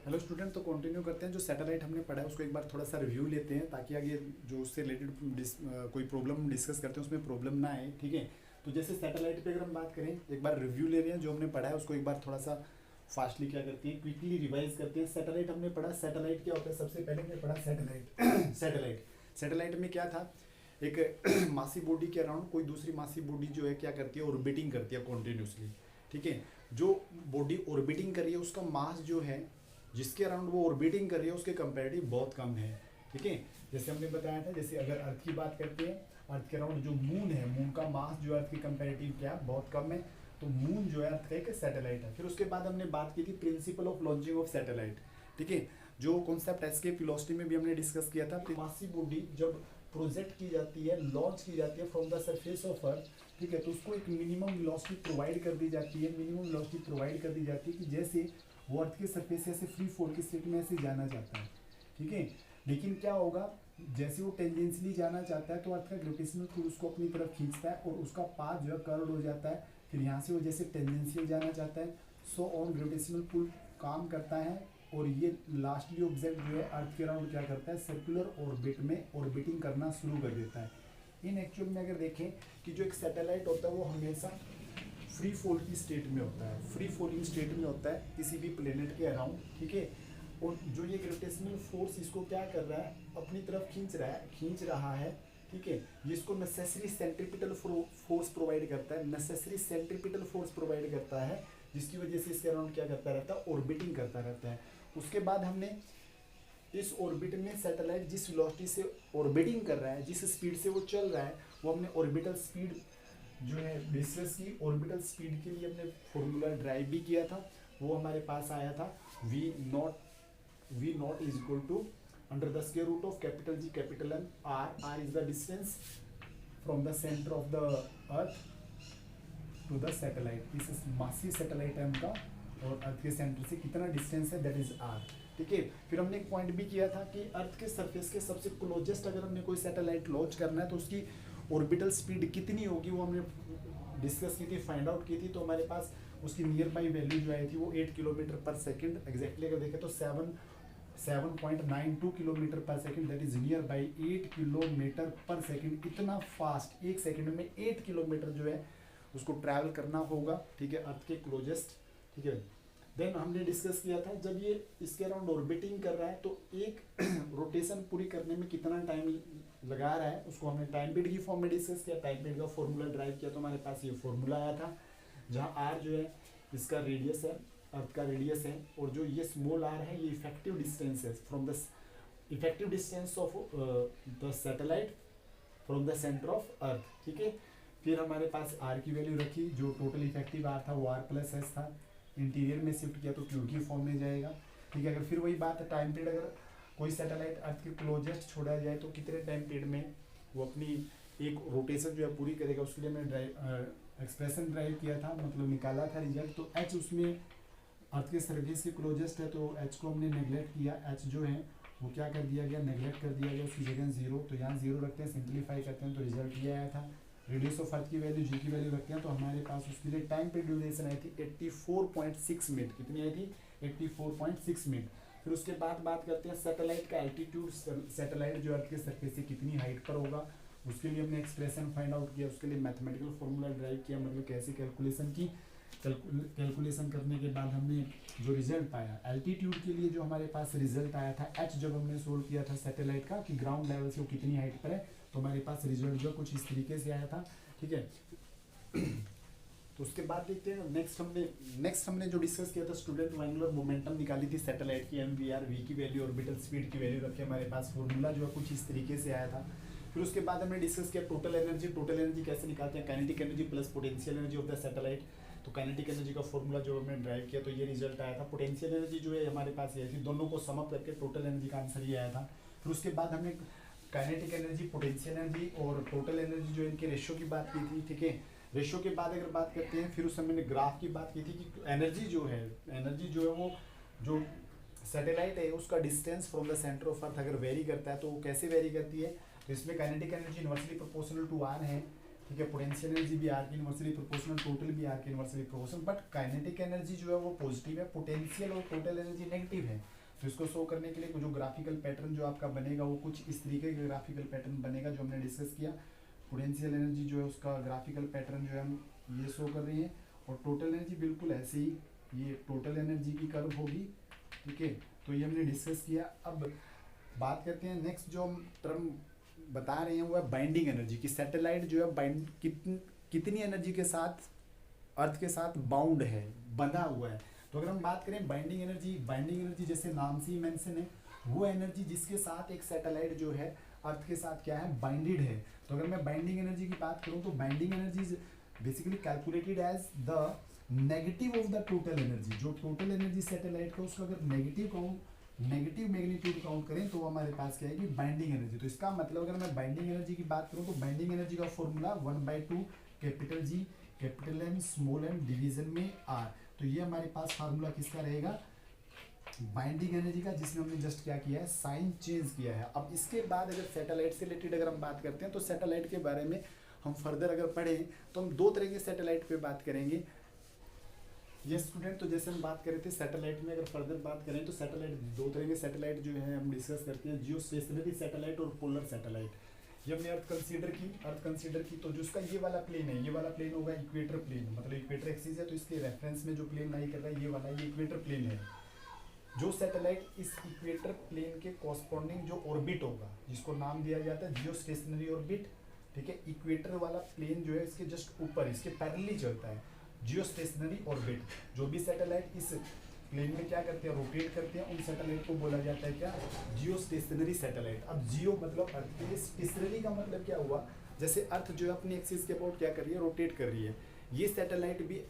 Hello student, तो continue करते हैं। जो सैटेलाइट हमने पढ़ा है उसको एक बार थोड़ा सा रिव्यू लेते हैं, ताकि आगे जो उससे रिलेटेड कोई प्रॉब्लम डिस्कस करते हैं उसमें प्रॉब्लम ना आए। ठीक है, तो जैसे सैटेलाइट पे अगर हम बात करें, एक बार रिव्यू ले रहे हैं जो हमने पढ़ा है उसको एक बार थोड़ा सा फास्टली क्या करते हैं, क्विकली रिवाइज करते हैं। सैटेलाइट हमने पढ़ा, सैटेलाइट क्या होता है, सबसे पहले हमने पढ़ा सैटेलाइट सैटेलाइट सैटेलाइट में क्या था, एक मासी बॉडी के अराउंड कोई दूसरी मासी बॉडी जो है क्या करती है, ऑर्बिटिंग करती है कॉन्टिन्यूसली। ठीक है, जो बॉडी ऑर्बिटिंग कर रही है उसका मास जो है, जिसके अराउंड वो ऑर्बिटिंग कर रही है उसके कंपेरेटिव बहुत कम है। ठीक है, जैसे हमने बताया था, जैसे अगर अर्थ की बात करते हैं, अर्थ के अराउंड जो मून है, मून का मास जो अर्थ के कंपेरेटिव क्या है, बहुत कम है। तो मून जो है अर्थ का एक सैटेलाइट है। फिर उसके बाद हमने बात की थी principle of launching of satellite. ठीक है, जो कॉन्सेप्ट एस्केप वेलोसिटी में भी हमने डिस्कस किया था। मासी बॉडी जब प्रोजेक्ट की जाती है, लॉन्च की जाती है from the surface of earth, ठीक है, तो उसको एक मिनिमम वेलोसिटी प्रोवाइड कर दी जाती है। मिनिमम वेलोसिटी प्रोवाइड कर दी जाती है कि जैसे वो अर्थ के सरफेस से ऐसे फ्री फॉल की स्टेट में ऐसे जाना चाहता है। ठीक है, लेकिन क्या होगा, जैसे वो टेंजेंशियली जाना चाहता है तो अर्थ का ग्रेविटेशनल पुल उसको अपनी तरफ खींचता है और उसका पाथ जो है कर्व हो जाता है। फिर यहाँ से वो जैसे टेंजेंशियल जाना चाहता है, सो ऑन ग्रेविटेशनल पुल काम करता है और ये लास्टली ऑब्जेक्ट जो है अर्थ के अराउंड क्या करता है, सर्कुलर ऑर्बिट में ऑर्बिटिंग करना शुरू कर देता है। इन एक्चुअल में अगर देखें कि जो एक सैटेलाइट होता है वो हमेशा फ्री फॉल की स्टेट में होता है, फ्री फॉलिंग स्टेट में होता है किसी भी प्लेनेट के अराउंड। ठीक है, और जो ये ग्रेविटेशनल फोर्स इसको क्या कर रहा है, अपनी तरफ खींच रहा है। ठीक है, ये इसको नेसेसरी सेंट्रीपिटल फोर्स प्रोवाइड करता है, नेसेसरी सेंट्रीपिटल फोर्स प्रोवाइड करता है, जिसकी वजह से इसके अराउंड क्या करता रहता है, ऑर्बिटिंग करता रहता है। उसके बाद हमने इस ऑर्बिट में सैटेलाइट जिस वेलोसिटी से ऑर्बिटिंग कर रहा है, जिस स्पीड से वो चल रहा है, वो हमने ऑर्बिटल स्पीड जो है डिस्कस की। ऑर्बिटल स्पीड के लिए हमने फॉर्मूला ड्राइव भी किया था, वो हमारे पास आया था v naught is equal to under the square root of capital G capital M r is the distance from the centre of the earth to the satellite. इस मासी सैटेलाइट है उनका, और अर्थ के सेंटर से कितना डिस्टेंस है, दैट इज r। ठीक है, फिर हमने एक पॉइंट भी किया था कि अर्थ के सरफेस के सबसे क्लोजेस्ट अगर हमने कोई सैटेलाइट लॉन्च करना है तो उसकी ऑर्बिटल स्पीड कितनी होगी, वो हमने डिस्कस की थी, फाइंड आउट की थी। तो हमारे पास उसकी नियर बाई वैल्यू जो आई थी वो 8 किलोमीटर पर सेकंड एग्जैक्टली अगर देखें तो 7.92 किलोमीटर पर second, that is near by 8 kilometre पर सेकंड। इतना फास्ट एक सेकंड में 8 किलोमीटर जो है उसको ट्रैवल करना होगा। ठीक है, अर्थ के क्लोजेस्ट। ठीक है, देन हमने डिस्कस किया था जब ये इसके अराउंड ऑर्बिटिंग कर रहा है तो एक रोटेशन पूरी करने में कितना टाइम लगा रहा है, उसको हमने टाइम पीरियड की फॉर्म में डिस्कस किया। टाइम पीरियड का फॉर्मूला ड्राइव किया तो हमारे पास ये फॉर्मूला आया था, जहाँ आर जो है इसका रेडियस है, अर्थ का रेडियस है, और जो ये स्मॉल आर है ये इफेक्टिव डिस्टेंस है from the effective distance of the satellite from the centre of earth. ठीक है, फिर हमारे पास आर की वैल्यू रखी, जो टोटल इफेक्टिव आर था वो आर प्लस एस था। इंटीरियर में शिफ्ट किया तो क्यू की फॉर्म में जाएगा। ठीक है, अगर फिर वही बात है, टाइम पीरियड अगर कोई सैटेलाइट अर्थ के क्लोजेस्ट छोड़ा जाए तो कितने टाइम पीरियड में वो अपनी एक रोटेशन जो है पूरी करेगा, उसके लिए मैंने एक्सप्रेशन ड्राइव किया था, मतलब निकाला था रिजल्ट। तो एच उसमें अर्थ के सरफेस के क्लोजेस्ट है तो एच को हमने नेगलेक्ट किया, एच जो है वो क्या कर दिया गया, नेगलेक्ट कर दिया गया, उसकी जगह जीरो। तो यहाँ जीरो रखते हैं, सिंप्लीफाई करते हैं तो रिजल्ट ये आया था। रेडियस ऑफ अर्थ की वैल्यू जी की वैल्यू रखते हैं तो हमारे पास उसके लिए टाइम पे ड्यूरेशन आई थी 84.6 मिनट। कितनी आई थी, 84.6 मिनट। फिर उसके बाद बात करते हैं सैटेलाइट का एल्टीट्यूड, सैटेलाइट जो अर्थ के सरफेस से कितनी हाइट पर होगा, उसके लिए हमने एक्सप्रेशन फाइंड आउट किया, उसके लिए मैथमेटिकल फॉर्मूला ड्राइव किया, मतलब कैसे कैलकुलेशन की। कैलकुलेशन करने के बाद हमने जो रिजल्ट पाया एल्टीट्यूड के लिए, जो हमारे पास रिजल्ट आया था एच, जब हमने सोल्व किया था सैटेलाइट का कि ग्राउंड लेवल से वो कितनी हाइट पर है, तो हमारे पास रिजल्ट जो कुछ इस तरीके से आया था। ठीक है, तो उसके बाद देखते हैं नेक्स्ट हमने जो डिस्कस किया था स्टूडेंट, एंगुलर मोमेंटम निकाली थी सैटेलाइट की, MVR, V की वैल्यू, ऑर्बिटल स्पीड की वैल्यू रखे, हमारे पास फॉर्मूला जो है कुछ इस तरीके से आया था। फिर उसके बाद हमने डिस्कस किया टोटल एनर्जी कैसे निकालते हैं, kinetic energy plus potential energy of the satellite. तो काइनेटिक एनर्जी का फॉर्मूला जो हमने ड्राइव किया तो ये रिजल्ट आया था। पोटेंशियल एनर्जी जो है हमारे पास ये थी, दोनों को समअप करके टोटल एनर्जी का आंसर ये आया था। फिर उसके बाद हमने काइनेटिक एनर्जी, पोटेंशियल एनर्जी और टोटल एनर्जी जो इनके रेशियो की बात की थी। ठीक है, रेशियो के बाद अगर बात करते हैं, फिर उस समय ग्राफ की बात की थी कि एनर्जी जो है वो जो सैटेलाइट है उसका distance from the centre of earth अगर वेरी करता है तो वो कैसे वेरी करती है, तो इसमें kinetic energy inversely proportional to R है। ठीक है। पोटेंशियल एनर्जी भी आर के इनवर्सली प्रोपोर्शनल, टोटल भी आर के inversely proportional, but kinetic energy जो है वो पॉजिटिव है, पोटेंशियल और टोटल एनर्जी नेगेटिव है। तो इसको शो करने के लिए जो ग्राफिकल पैटर्न जो आपका बनेगा वो कुछ इस तरीके का ग्राफिकल पैटर्न बनेगा जो हमने डिस्कस किया। पोटेंशियल एनर्जी जो है उसका ग्राफिकल पैटर्न जो है हम ये शो कर रही है, और टोटल एनर्जी बिल्कुल ऐसे ही ये टोटल एनर्जी की कर्व होगी, ठीक है। तो ये हमने डिस्कस किया। अब बात करते हैं नेक्स्ट जो हम टर्म बता रहे हैं वो है बाइंडिंग एनर्जी की। सैटेलाइट जो है बाइंड कितनी एनर्जी के साथ अर्थ के साथ बाउंड है, बंधा हुआ है। तो अगर हम बात करें बाइंडिंग एनर्जी जैसे नाम से ही मेंशन है, वो एनर्जी जिसके साथ एक सैटेलाइट जो है अर्थ के साथ क्या है, बाइंडेड है। तो अगर मैं बाइंडिंग एनर्जी की बात करूं तो binding energy is basically calculated as the negative of the total energy. जो टोटल एनर्जी सैटेलाइट का उसका अगर नेगेटिव मैग्नीट्यूड काउंट करें तो हमारे पास क्या है कि बाइंडिंग एनर्जी। तो इसका मतलब अगर मैं बाइंडिंग एनर्जी की बात करूं तो बाइंडिंग एनर्जी का formula 1/2 capital G capital M small m division में R। तो ये हमारे पास फार्मूला किसका रहेगा, बाइंडिंग एनर्जी का, जिसमें हमने जस्ट क्या किया है, साइन चेंज किया है। अब इसके बाद अगर सैटेलाइट से रिलेटेड अगर हम बात करते हैं तो सैटेलाइट के बारे में हम फर्दर अगर पढ़ें तो हम दो तरह के सैटेलाइट पे बात करेंगे। ये स्टूडेंट, तो जैसे हम बात कर रहे थे सैटेलाइट में अगर फर्दर बात करें तो सैटेलाइट दो तरह के सैटेलाइट जो है हम डिस्कस करते हैं, जियो स्टेशनरी सैटेलाइट और पोलर सैटेलाइट। ये हमने अर्थ कंसीडर की तो जो उसका ये वाला प्लेन है, ये वाला प्लेन होगा इक्वेटर प्लेन, मतलब इक्वेटर एक्सिस है, तो इसके रेफरेंस में जो प्लेन लाई कर रहा है ये वाला, ये इक्वेटर प्लेन है। जो सैटेलाइट इस इक्वेटर प्लेन के कॉरस्पॉन्डिंग जो ऑर्बिट होगा, जिसको नाम दिया जाता है जियो स्टेशनरी ऑर्बिट, ठीक है। इक्वेटर वाला प्लेन जो है इसके जस्ट ऊपर, इसके पैरेलली चलता है जियो स्टेशनरी ऑर्बिट। जो भी सैटेलाइट इस प्लेन में क्या करते हैं, रोटेट करते हैं, उन सैटेलाइट को बोला जाता है क्या, जियो स्टेशनरी सैटेलाइट। अब जियो मतलब अर्थ के लिए, स्टेशनरी का मतलब क्या हुआ, जैसे अर्थ जो है अपनी एक्सिस के अबाउट क्या कर रही है, रोटेट कर रही है। ये सैटेलाइट भी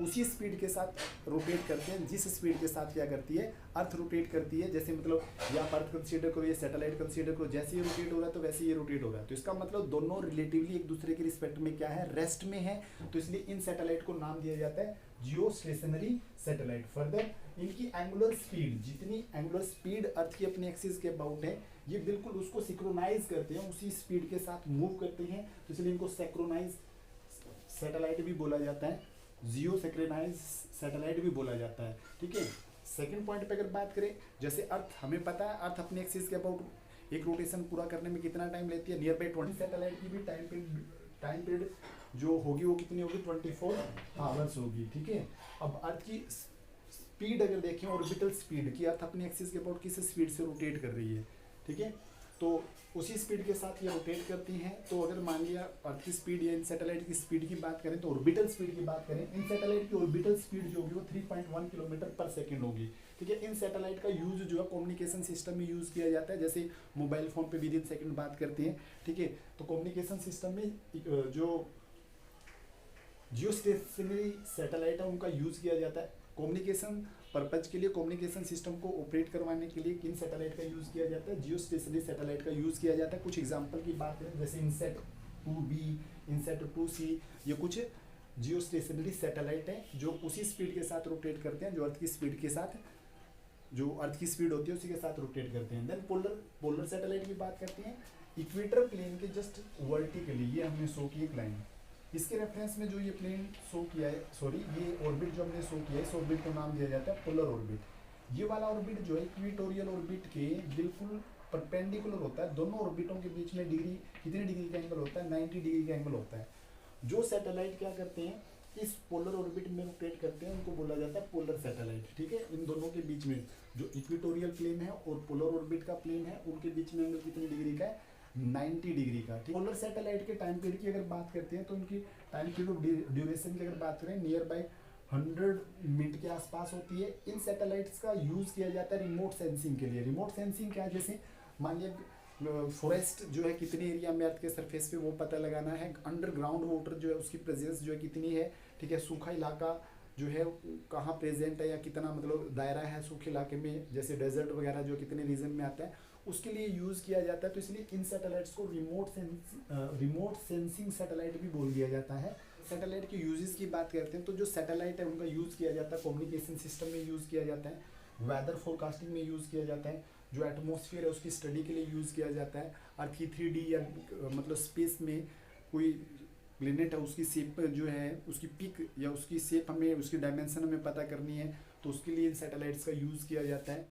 उसी स्पीड के साथ रोटेट करते हैं जिस स्पीड के साथ क्या करती है, अर्थ रोटेट करती है। जैसे मतलब ये आप अर्थ कंसीडर करो, ये सैटेलाइट कंसीडर करो, जैसे ये रोटेट हो रहा है तो वैसे ये रोटेट हो रहा है। तो इसका मतलब दोनों रिलेटिवली एक दूसरे के रिस्पेक्ट में क्या है, रेस्ट में है। तो इसलिए इन सैटेलाइट को नाम दिया जाता है जियो स्टेशनरी सैटेलाइट। फर्दर इनकी एंगुलर स्पीड, जितनी एंगुलर स्पीड अर्थ की अपनी एक्सिस के अबाउट है, ये बिल्कुल उसको सिंक्रोनाइज करते हैं, उसी स्पीड के साथ मूव करते हैं। तो इसलिए इनको सिंक्रोनाइज सैटेलाइट भी बोला जाता है, जियो सिंक्रोनाइज सैटेलाइट भी बोला जाता है, ठीक है। सेकंड पॉइंट पे अगर बात करें, जैसे अर्थ, हमें पता है अर्थ अपने एक्सिस के अबाउट एक रोटेशन पूरा करने में कितना टाइम लेती है, नियर बाई 20। सैटेलाइट की भी टाइम पीरियड जो होगी वो कितनी होगी, 24 आवर्स होगी, ठीक है। अब अर्थ की स्पीड अगर देखें, ऑर्बिटल स्पीड की, अर्थ अपनी एक्सिस के अबाउट किस स्पीड से रोटेट कर रही है, ठीक है, तो उसी स्पीड के साथ ये रोटेट करती हैं। तो अगर मान लिया अर्थ की स्पीड या इन सैटेलाइट की स्पीड की बात करें तो ऑर्बिटल स्पीड की बात करें, इन सैटेलाइट की ऑर्बिटल स्पीड जो होगी वो 3.1 किलोमीटर पर सेकंड होगी, ठीक है। इन सैटेलाइट का यूज जो है कम्युनिकेशन सिस्टम में यूज किया जाता है, जैसे मोबाइल फोन पे विद इन सेकंड बात करते हैं, ठीक है। तो कम्युनिकेशन सिस्टम में जो जियो स्टेशनरी सैटेलाइट है उनका यूज किया जाता है कम्युनिकेशन पर्पज के लिए। कम्युनिकेशन सिस्टम को ऑपरेट करवाने के लिए किन सैटेलाइट का यूज़ किया जाता है, जियो स्टेशनरी सैटेलाइट का यूज़ किया जाता है। कुछ एग्जांपल की बात करें जैसे इनसेट 2B, इनसेट 2C, ये कुछ जियो स्टेशनरी सैटेलाइट हैं जो उसी स्पीड के साथ रोटेट करते हैं जो अर्थ की स्पीड के साथ, जो अर्थ की स्पीड होती है उसी के साथ रोटेट करते हैं। देन पोलर सैटेलाइट की बात करते हैं, इक्वेटर प्लेन के जस्ट वर्टिकली, ये हमने शो की एक लाइन, इसके रेफरेंस में जो ये प्लेन शो किया है, सॉरी ये ऑर्बिट जो हमने शो किया है, इस ऑर्बिट को नाम दिया जाता है पोलर ऑर्बिट। ये वाला ऑर्बिट जो है इक्वेटोरियल ऑर्बिट के बिल्कुल परपेंडिकुलर होता है। दोनों ऑर्बिटों के बीच में डिग्री, कितने डिग्री का एंगल होता है, 90 डिग्री का एंगल होता है। जो सैटेलाइट क्या करते हैं, इस पोलर ऑर्बिट में रोटेट करते हैं, उनको बोला जाता है पोलर सैटेलाइट, ठीक है। इन दोनों के बीच में जो इक्वेटोरियल प्लेन है और पोलर ऑर्बिट का प्लेन है, उनके बीच में एंगल कितनी डिग्री का है, 90 डिग्री का, ठीक। पोलर सैटेलाइट के टाइम पीरियड की अगर बात करते हैं तो उनकी टाइम पीरियड ड्यूरेशन की अगर बात करें नियर बाई 100 मिनट के आसपास होती है। इन सैटेलाइट्स का यूज़ किया जाता है रिमोट सेंसिंग के लिए। रिमोट सेंसिंग क्या है, जैसे मान लिया फॉरेस्ट जो है कितने एरिया में अर्थ के सरफेस पे वो पता लगाना है, अंडरग्राउंड वाटर जो है उसकी प्रेजेंस जो है कितनी है, ठीक है। सूखा इलाका जो है कहाँ प्रेजेंट है या कितना मतलब दायरा है सूखे इलाके में, जैसे डेजर्ट वगैरह जो कितने रीजन में आता है, उसके लिए यूज़ किया जाता है। तो इसलिए इन सैटेलाइट्स को रिमोट सेंसिंग सैटेलाइट भी बोल दिया जाता है। सैटेलाइट के यूजेस की बात करते हैं तो जो सैटेलाइट है उनका यूज़ किया जाता है कम्युनिकेशन सिस्टम में यूज़ किया जाता है, वेदर फोरकास्टिंग में यूज़ किया जाता है, जो एटमॉस्फेयर है उसकी स्टडी के लिए यूज़ किया जाता है, अर्थ की 3D या मतलब स्पेस में कोई प्लेनेट है उसकी शेप जो है, उसकी पिक या उसकी शेप हमें, उसकी डायमेंशन हमें पता करनी है, तो उसके लिए इन सैटेलाइट्स का यूज़ किया जाता है।